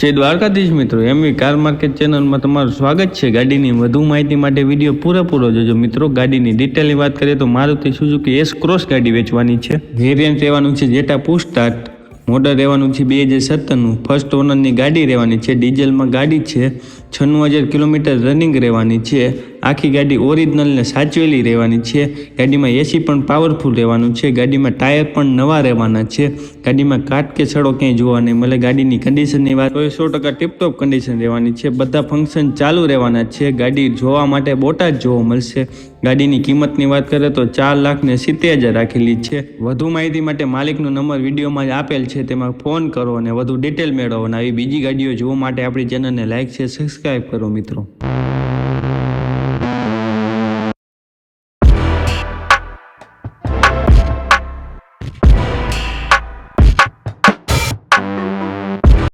જય દ્વારકાધીશ મિત્રો, MV car market ચેનલમાં તમારું સ્વાગત છે। ગાડીની વધુ માહિતી માટે વિડીયો પૂરેપૂરો જોજો મિત્રો। ગાડીની ડિટેલની વાત કરીએ તો મારુતિ સુઝુકી એસ ક્રોસ ગાડી વેચવાની છે। વેરિયન્ટ રહેવાનું છે જેટા પુશ સ્ટાર્ટ, મોડલ રહેવાનું છે 2017નું, ફર્સ્ટ ઓનરની ગાડી રહેવાની છે। ડીઝલમાં ગાડી છે, 96,000 કિલોમીટર રનિંગ રહેવાની છે। આખી ગાડી ઓરિજિનલ ને સાચવેલી રહેવાની છે। ગાડીમાં એસી પણ પાવરફુલ રહેવાનું છે। ગાડીમાં ટાયર પણ નવા રહેવાના છે। ગાડીમાં કાટ કે સડો ક્યાંય જોવા નહીં મળે। ગાડીની કન્ડિશનની વાત તો 100% ટીપટોપ કન્ડિશન રહેવાની છે। બધા ફંક્શન ચાલુ રહેવાના છે। ગાડી જોવા માટે બોટાદ જોવા મળશે। ગાડીની કિંમતની વાત કરીએ તો 4,70,000 રાખેલી છે। વધુ માહિતી માટે માલિકનો નંબર વિડીયોમાં જ આપેલ છે, તેમાં ફોન કરો અને વધુ ડિટેલ મેળવો અને આવી બીજી ગાડીઓ જોવા માટે આપણી ચેનલને લાઇક છે, સબસ્ક્રાઈબ કરો મિત્રો।